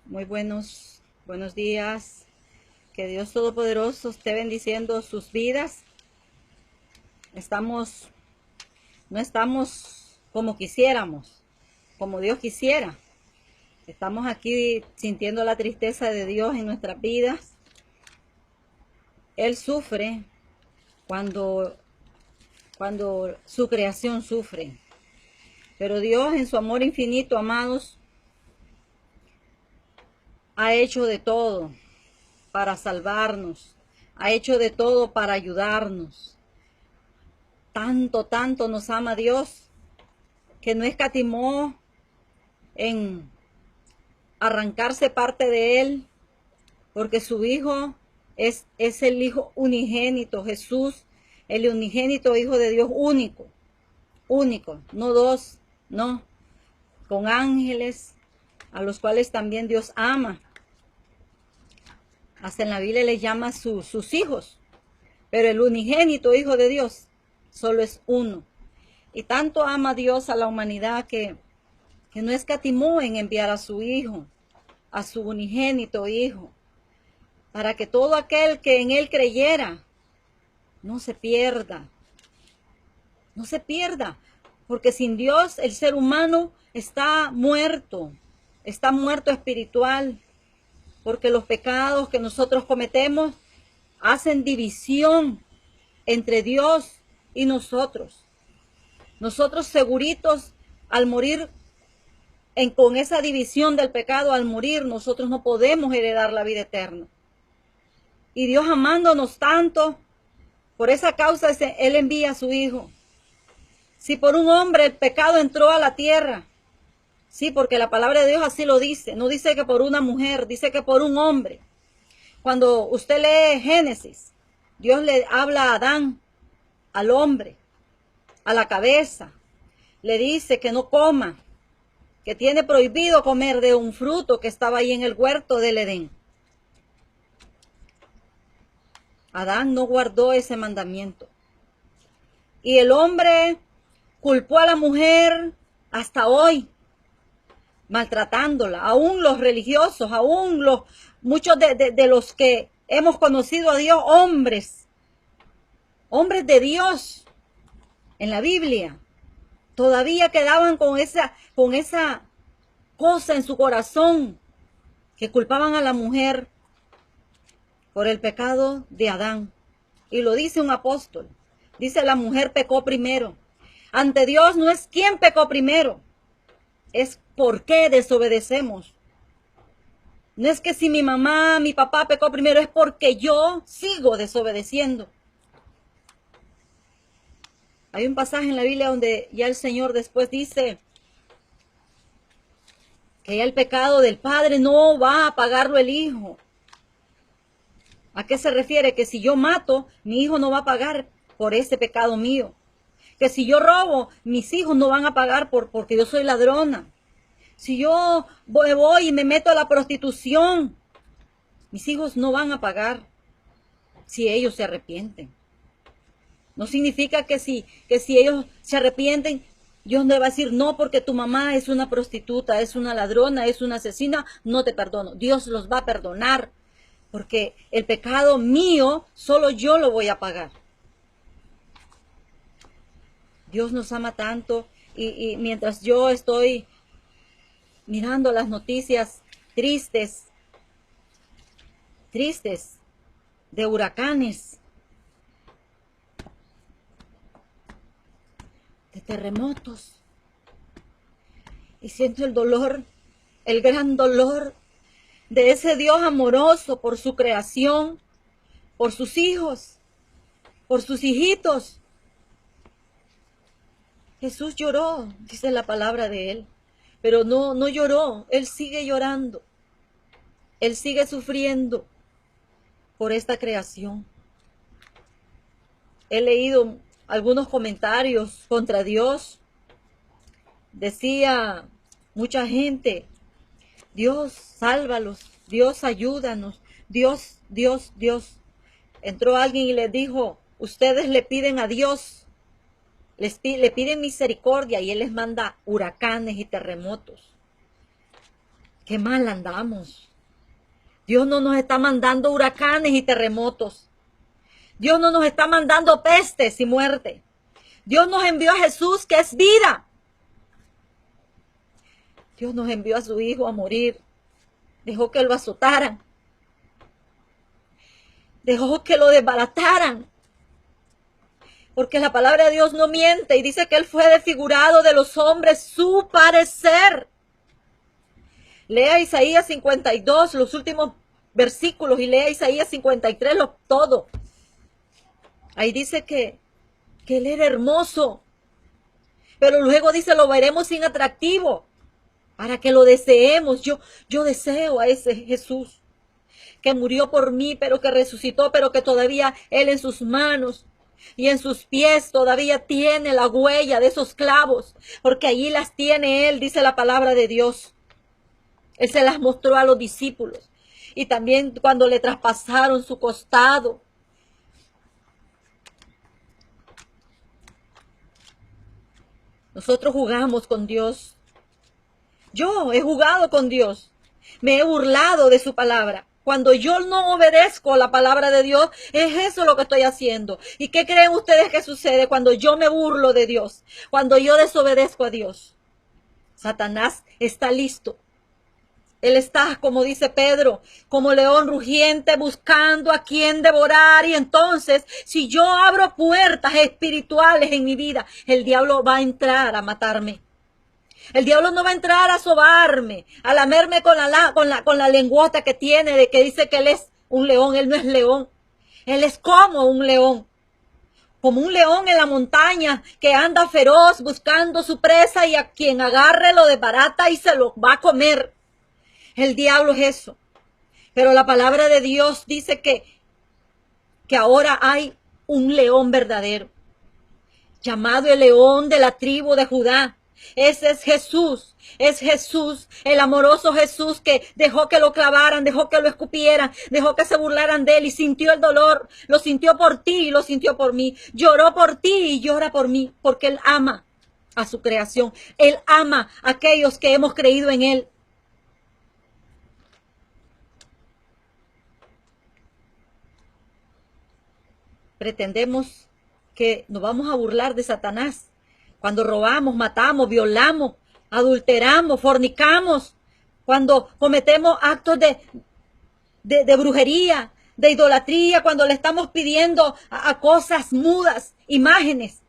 Muy buenos días. Que Dios Todopoderoso esté bendiciendo sus vidas. Estamos, no estamos como quisiéramos, como Dios quisiera. Estamos aquí sintiendo la tristeza de Dios en nuestras vidas. Él sufre cuando, cuando su creación sufre. Pero Dios en su amor infinito, amados, ha hecho de todo para salvarnos, ha hecho de todo para ayudarnos. Tanto nos ama Dios, que no escatimó en arrancarse parte de Él, porque su Hijo es el Hijo unigénito, Jesús, el unigénito Hijo de Dios único, no dos, no, con ángeles, a los cuales también Dios ama. Hasta en la Biblia les llama sus hijos, pero el unigénito Hijo de Dios solo es uno. Y tanto ama Dios a la humanidad que no escatimó en enviar a su Hijo, a su unigénito Hijo, para que todo aquel que en Él creyera no se pierda, porque sin Dios el ser humano está muerto espiritual, porque los pecados que nosotros cometemos hacen división entre Dios y nosotros. Nosotros seguritos al morir, con esa división del pecado, al morir, nosotros no podemos heredar la vida eterna. Y Dios amándonos tanto, por esa causa Él envía a su Hijo. Si por un hombre el pecado entró a la tierra, sí, porque la palabra de Dios así lo dice, no dice que por una mujer, dice que por un hombre. Cuando usted lee Génesis, Dios le habla a Adán, al hombre, a la cabeza, le dice que no coma, que tiene prohibido comer de un fruto que estaba ahí en el huerto del Edén. Adán no guardó ese mandamiento. Y el hombre culpó a la mujer hasta hoy, maltratándola. Aún los religiosos, aún muchos de los que hemos conocido a Dios, hombres de Dios en la Biblia, todavía quedaban con esa cosa en su corazón, que culpaban a la mujer por el pecado de Adán. Y lo dice un apóstol. Dice, la mujer pecó primero. Ante Dios no es quién pecó primero, es por qué desobedecemos. No es que si mi mamá, mi papá pecó primero, es porque yo sigo desobedeciendo. Hay un pasaje en la Biblia donde ya el Señor después dice que ya el pecado del padre no va a pagarlo el hijo. ¿A qué se refiere? Que si yo mato, mi hijo no va a pagar por ese pecado mío. Que si yo robo, mis hijos no van a pagar porque yo soy ladrona. Si yo voy y me meto a la prostitución, mis hijos no van a pagar si ellos se arrepienten. No significa que si ellos se arrepienten, Dios no va a decir, no, porque tu mamá es una prostituta, es una ladrona, es una asesina, no te perdono. Dios los va a perdonar, porque el pecado mío, solo yo lo voy a pagar. Dios nos ama tanto, y mientras yo estoy mirando las noticias tristes de huracanes, de terremotos, y siento el dolor, el gran dolor de ese Dios amoroso por su creación, por sus hijos, por sus hijitos. Jesús lloró, dice la palabra de Él, pero no lloró, Él sigue llorando, Él sigue sufriendo por esta creación. He leído algunos comentarios contra Dios. Decía mucha gente, Dios, sálvalos, Dios, ayúdanos, Dios. Entró alguien y les dijo, ustedes le piden a Dios, le piden misericordia y Él les manda huracanes y terremotos. Qué mal andamos. Dios no nos está mandando huracanes y terremotos. Dios no nos está mandando pestes y muerte. Dios nos envió a Jesús, que es vida. Dios nos envió a su Hijo a morir. Dejó que lo azotaran. Dejó que lo desbarataran. Porque la palabra de Dios no miente y dice que Él fue desfigurado de los hombres, su parecer. Lea Isaías 52, los últimos versículos, y lea Isaías 53, todo. Ahí dice que Él era hermoso. Pero luego dice, lo veremos sin atractivo, para que lo deseemos. Yo deseo a ese Jesús que murió por mí, pero que resucitó, pero que todavía Él en sus manos y en sus pies todavía tiene la huella de esos clavos, porque allí las tiene Él, dice la palabra de Dios. Él se las mostró a los discípulos. Y también cuando le traspasaron su costado. Nosotros jugamos con Dios. Yo he jugado con Dios. Me he burlado de su palabra. Cuando yo no obedezco la palabra de Dios, es eso lo que estoy haciendo. ¿Y qué creen ustedes que sucede cuando yo me burlo de Dios? Cuando yo desobedezco a Dios. Satanás está listo. Él está, como dice Pedro, como león rugiente buscando a quien devorar. Y entonces, si yo abro puertas espirituales en mi vida, el diablo va a entrar a matarme. El diablo no va a entrar a sobarme, a lamerme con la lenguota que tiene, de que dice que él es un león. Él no es león. Él es como un león en la montaña que anda feroz buscando su presa, y a quien agarre lo desbarata y se lo va a comer. El diablo es eso. Pero la palabra de Dios dice que ahora hay un león verdadero, llamado el león de la tribu de Judá. Ese es Jesús, el amoroso Jesús, que dejó que lo clavaran, dejó que lo escupieran, dejó que se burlaran de él y sintió el dolor. Lo sintió por ti y lo sintió por mí. Lloró por ti y llora por mí, porque Él ama a su creación. Él ama a aquellos que hemos creído en Él. Pretendemos que nos vamos a burlar de Satanás cuando robamos, matamos, violamos, adulteramos, fornicamos, cuando cometemos actos de brujería, de idolatría, cuando le estamos pidiendo a cosas mudas, imágenes.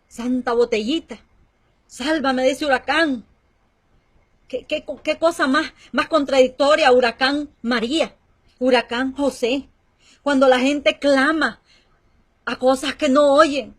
Santa botellita, sálvame de ese huracán. ¿Qué cosa más contradictoria? Huracán María, huracán José. Cuando la gente clama a cosas que no oyen.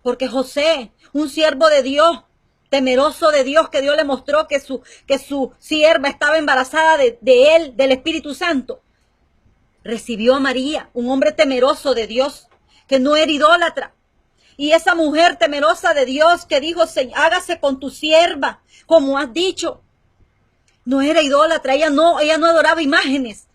Porque José, un siervo de Dios, temeroso de Dios, que Dios le mostró que su sierva estaba embarazada de él, del Espíritu Santo, recibió a María, un hombre temeroso de Dios, que no era idólatra. Y esa mujer temerosa de Dios que dijo, hágase con tu sierva, como has dicho, no era idólatra. Ella no adoraba imágenes.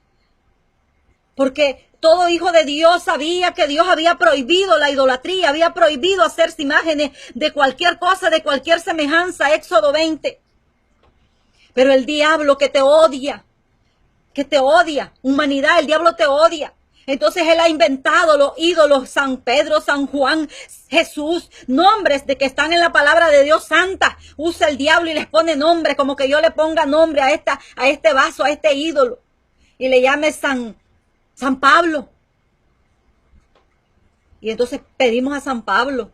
Porque todo hijo de Dios sabía que Dios había prohibido la idolatría, había prohibido hacerse imágenes de cualquier cosa, de cualquier semejanza. Éxodo 20. Pero el diablo que te odia, humanidad, el diablo te odia. Entonces él ha inventado los ídolos, San Pedro, San Juan, Jesús, nombres de que están en la palabra de Dios santa. Usa el diablo y les pone nombre, como que yo le ponga nombre a este vaso, a este ídolo, y le llame San Pablo. Y entonces pedimos a San Pablo,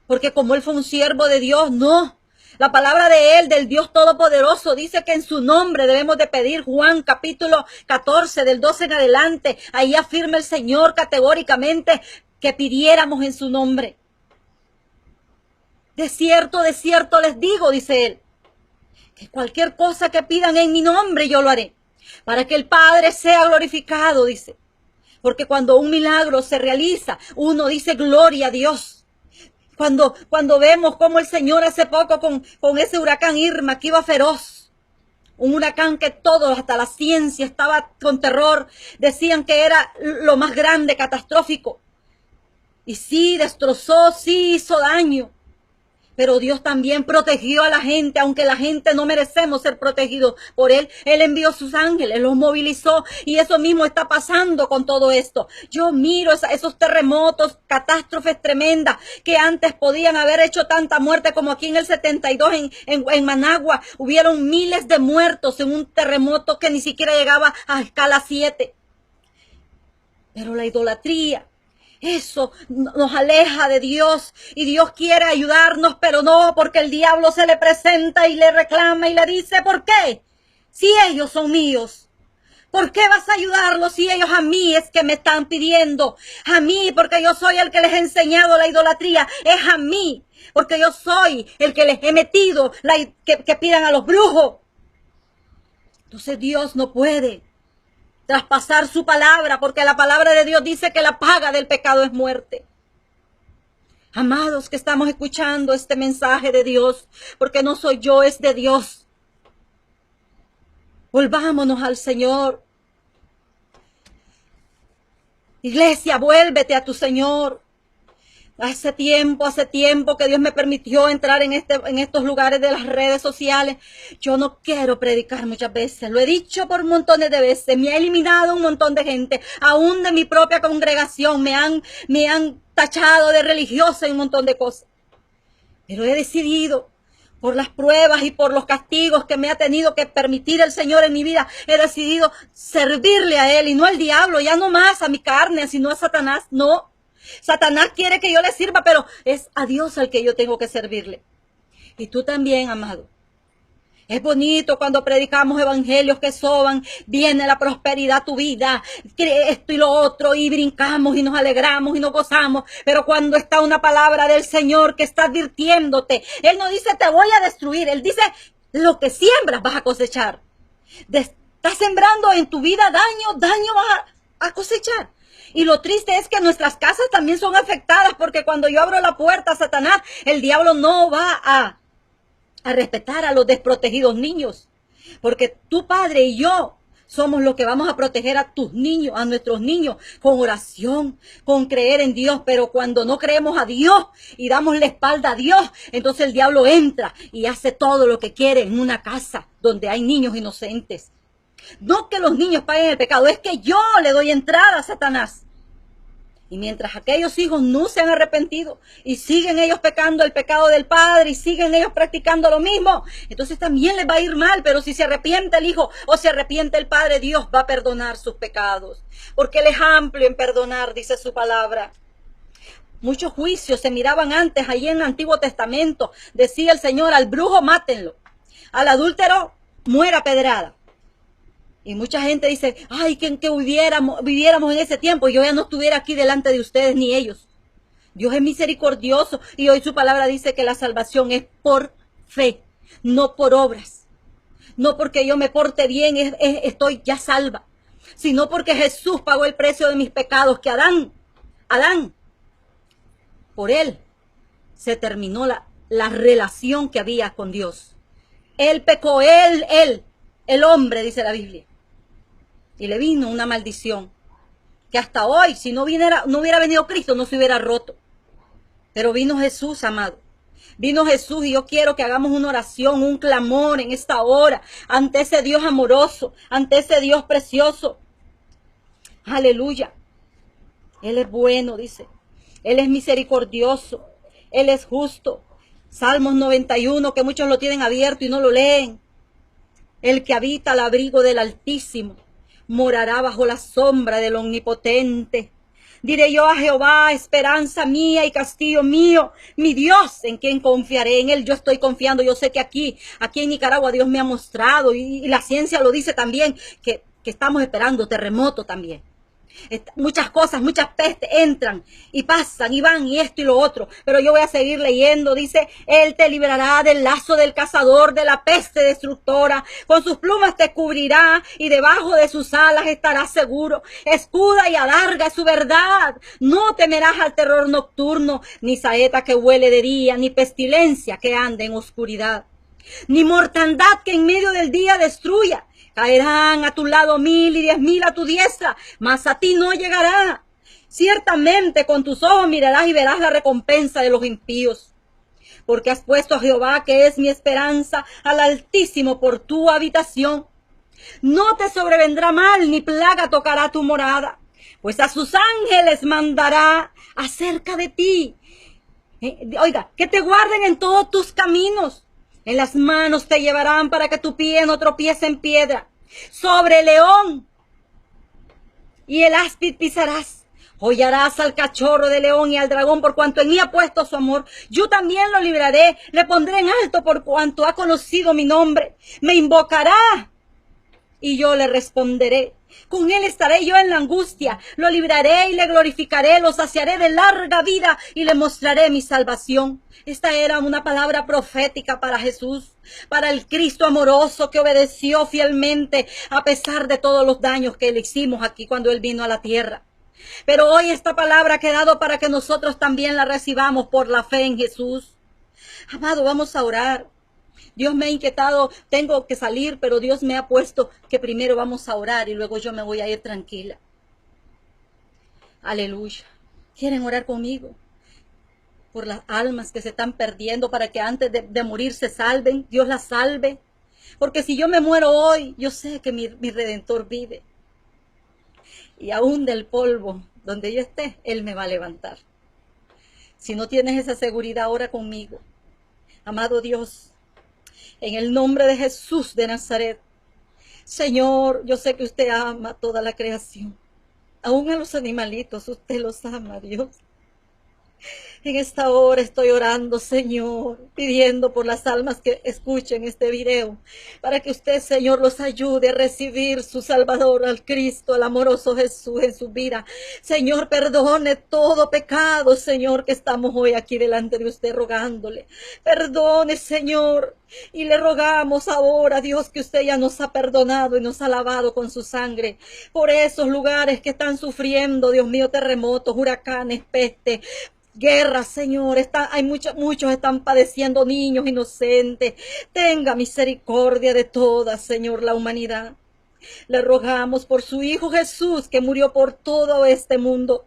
porque como él fue un siervo de Dios, no. La palabra de él, del Dios Todopoderoso, dice que en su nombre debemos de pedir. Juan capítulo 14, del 12 en adelante. Ahí afirma el Señor categóricamente que pidiéramos en su nombre. De cierto les digo, dice él, que cualquier cosa que pidan en mi nombre yo lo haré, para que el Padre sea glorificado, dice. Porque cuando un milagro se realiza, uno dice gloria a Dios. Cuando vemos como el Señor hace poco con ese huracán Irma que iba feroz, un huracán que todos, hasta la ciencia, estaba con terror, decían que era lo más grande, catastrófico. Y sí, destrozó, sí hizo daño. Pero Dios también protegió a la gente, aunque la gente no merecemos ser protegidos por Él. Él envió sus ángeles, los movilizó y eso mismo está pasando con todo esto. Yo miro esos terremotos, catástrofes tremendas que antes podían haber hecho tanta muerte como aquí en el 72 en Managua. Hubieron miles de muertos en un terremoto que ni siquiera llegaba a escala 7. Pero la idolatría, eso nos aleja de Dios y Dios quiere ayudarnos, pero no, porque el diablo se le presenta y le reclama y le dice, ¿por qué? Si ellos son míos, ¿por qué vas a ayudarlos si ellos a mí es que me están pidiendo? A mí, porque yo soy el que les he enseñado la idolatría, es a mí, porque yo soy el que les he metido que pidan a los brujos. Entonces Dios no puede traspasar su palabra, porque la palabra de Dios dice que la paga del pecado es muerte. Amados que estamos escuchando este mensaje de Dios, porque no soy yo, es de Dios. Volvámonos al Señor. Iglesia, vuélvete a tu Señor. Hace tiempo que Dios me permitió entrar en estos lugares de las redes sociales. Yo no quiero predicar muchas veces. Lo he dicho por montones de veces. Me ha eliminado un montón de gente. Aún de mi propia congregación. Me han tachado de religiosa y un montón de cosas. Pero he decidido, por las pruebas y por los castigos que me ha tenido que permitir el Señor en mi vida, he decidido servirle a Él y no al diablo, ya no más a mi carne, sino a Satanás. No. Satanás quiere que yo le sirva, pero es a Dios al que yo tengo que servirle. Y tú también, amado. Es bonito cuando predicamos evangelios que soban, viene la prosperidad a tu vida, esto y lo otro, y brincamos y nos alegramos y nos gozamos. Pero cuando está una palabra del Señor que está advirtiéndote, Él no dice te voy a destruir, Él dice lo que siembras vas a cosechar. Estás sembrando en tu vida daño vas a cosechar. Y lo triste es que nuestras casas también son afectadas, porque cuando yo abro la puerta a Satanás, el diablo no va a respetar a los desprotegidos niños. Porque tu padre y yo somos los que vamos a proteger a tus niños, a nuestros niños, con oración, con creer en Dios. Pero cuando no creemos a Dios y damos la espalda a Dios, entonces el diablo entra y hace todo lo que quiere en una casa donde hay niños inocentes. No que los niños paguen el pecado, es que yo le doy entrada a Satanás. Y mientras aquellos hijos no se han arrepentido y siguen ellos pecando el pecado del padre y siguen ellos practicando lo mismo, entonces también les va a ir mal. Pero si se arrepiente el hijo o se arrepiente el padre, Dios va a perdonar sus pecados, porque Él es amplio en perdonar, dice su palabra. Muchos juicios se miraban antes, allí en el Antiguo Testamento. Decía el Señor, al brujo mátenlo, al adúltero muera pedrada. Y mucha gente dice, ay, que viviéramos en ese tiempo y yo ya no estuviera aquí delante de ustedes ni ellos. Dios es misericordioso y hoy su palabra dice que la salvación es por fe, no por obras. No porque yo me porte bien estoy ya salva, sino porque Jesús pagó el precio de mis pecados, que Adán, por él se terminó la relación que había con Dios. Él pecó, el hombre, dice la Biblia. Y le vino una maldición que hasta hoy, si no hubiera venido Cristo, no se hubiera roto. Pero vino Jesús, amado. Vino Jesús y yo quiero que hagamos una oración, un clamor en esta hora ante ese Dios amoroso, ante ese Dios precioso. Aleluya. Él es bueno, dice. Él es misericordioso. Él es justo. Salmos 91, que muchos lo tienen abierto y no lo leen. El que habita al abrigo del Altísimo morará bajo la sombra del Omnipotente. Diré yo a Jehová, esperanza mía y castillo mío, mi Dios, en quien confiaré. En Él yo estoy confiando. Yo sé que aquí en Nicaragua Dios me ha mostrado, y la ciencia lo dice también, que estamos esperando terremoto también. Muchas cosas, muchas pestes entran y pasan y van y esto y lo otro, pero yo voy a seguir leyendo. Dice, Él te librará del lazo del cazador, de la peste destructora, con sus plumas te cubrirá y debajo de sus alas estarás seguro. Escuda y adarga es su verdad, no temerás al terror nocturno, ni saeta que huele de día, ni pestilencia que ande en oscuridad, ni mortandad que en medio del día destruya. Caerán a tu lado 1000 y 10,000 a tu diestra, mas a ti no llegará. Ciertamente con tus ojos mirarás y verás la recompensa de los impíos. porque has puesto a Jehová, que es mi esperanza, al Altísimo por tu habitación. No te sobrevendrá mal, ni plaga tocará tu morada, pues a sus ángeles mandará acerca de ti. Oiga, que te guarden en todos tus caminos. En las manos te llevarán para que tu pie no tropiece en piedra. Sobre el león y el áspid pisarás. Hollarás al cachorro de león y al dragón por cuanto en mí ha puesto su amor. Yo también lo libraré, le pondré en alto por cuanto ha conocido mi nombre. Me invocará y yo le responderé. Con él estaré yo en la angustia, lo libraré y le glorificaré, lo saciaré de larga vida y le mostraré mi salvación. Esta era una palabra profética para Jesús, para el Cristo amoroso que obedeció fielmente a pesar de todos los daños que le hicimos aquí cuando él vino a la tierra. Pero hoy esta palabra ha quedado para que nosotros también la recibamos por la fe en Jesús. Amado, vamos a orar. Dios me ha inquietado, tengo que salir, pero Dios me ha puesto que primero vamos a orar y luego yo me voy a ir tranquila. Aleluya. ¿Quieren orar conmigo? Por las almas que se están perdiendo para que antes de morir se salven, Dios las salve. Porque si yo me muero hoy, yo sé que mi Redentor vive. Y aún del polvo donde yo esté, Él me va a levantar. Si no tienes esa seguridad, ora conmigo. Amado Dios, en el nombre de Jesús de Nazaret, Señor, yo sé que usted ama toda la creación. Aún a los animalitos, usted los ama, Dios. En esta hora estoy orando, Señor, pidiendo por las almas que escuchen este video, para que usted, Señor, los ayude a recibir su Salvador, al Cristo, al amoroso Jesús en su vida. Señor, perdone todo pecado, Señor, que estamos hoy aquí delante de usted rogándole. Perdone, Señor, y le rogamos ahora, Dios, que usted ya nos ha perdonado y nos ha lavado con su sangre por esos lugares que están sufriendo, Dios mío, terremotos, huracanes, peste, guerra, Señor. Muchos están padeciendo, niños inocentes. Tenga misericordia de toda, Señor, la humanidad. Le rogamos por su Hijo Jesús, que murió por todo este mundo.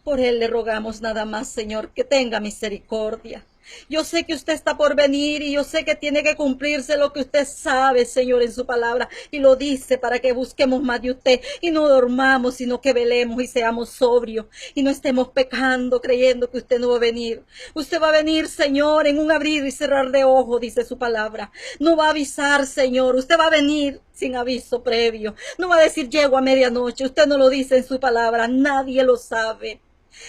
Por él le rogamos nada más, Señor, que tenga misericordia. Yo sé que usted está por venir y yo sé que tiene que cumplirse lo que usted sabe, Señor, en su palabra. Y lo dice para que busquemos más de usted y no dormamos, sino que velemos y seamos sobrios. Y no estemos pecando creyendo que usted no va a venir. Usted va a venir, Señor, en un abrir y cerrar de ojos, dice su palabra. No va a avisar, Señor. Usted va a venir sin aviso previo. No va a decir llego a medianoche. Usted no lo dice en su palabra. Nadie lo sabe.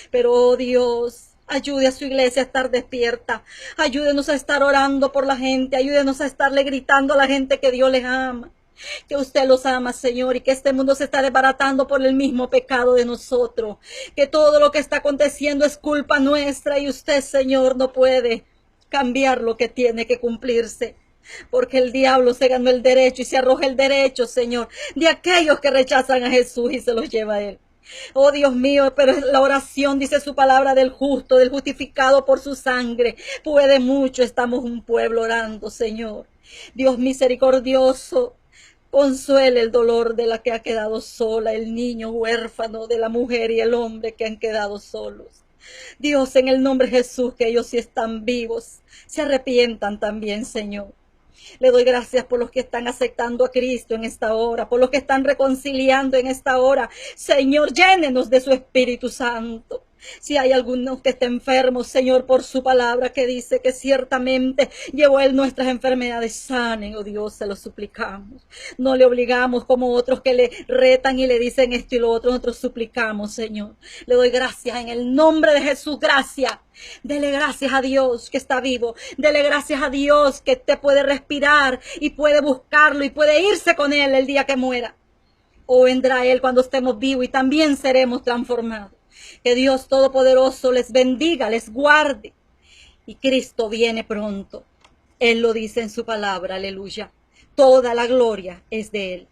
Pero, oh Dios, ayude a su iglesia a estar despierta. Ayúdenos a estar orando por la gente. Ayúdenos a estarle gritando a la gente que Dios les ama. Que usted los ama, Señor, y que este mundo se está desbaratando por el mismo pecado de nosotros. Que todo lo que está aconteciendo es culpa nuestra y usted, Señor, no puede cambiar lo que tiene que cumplirse. Porque el diablo se ganó el derecho y se arroja el derecho, Señor, de aquellos que rechazan a Jesús y se los lleva a él. Oh Dios mío, pero la oración, dice su palabra, del justo, del justificado por su sangre, puede mucho. Estamos un pueblo orando, Señor. Dios misericordioso, consuele el dolor de la que ha quedado sola, el niño huérfano, de la mujer y el hombre que han quedado solos. Dios, en el nombre de Jesús, que ellos sí están vivos, se arrepientan también, Señor. Le doy gracias por los que están aceptando a Cristo en esta hora, por los que están reconciliando en esta hora. Señor, llénenos de su Espíritu Santo. Si hay alguno que esté enfermo, Señor, por su palabra que dice que ciertamente llevó él nuestras enfermedades, sanen, oh Dios, se lo suplicamos. No le obligamos como otros que le retan y le dicen esto y lo otro. Nosotros suplicamos, Señor. Le doy gracias en el nombre de Jesús, gracias. Dele gracias a Dios que está vivo. Dele gracias a Dios que te puede respirar y puede buscarlo y puede irse con él el día que muera. O vendrá él cuando estemos vivos y también seremos transformados. Que Dios Todopoderoso les bendiga, les guarde. Y Cristo viene pronto. Él lo dice en su palabra, aleluya. Toda la gloria es de Él.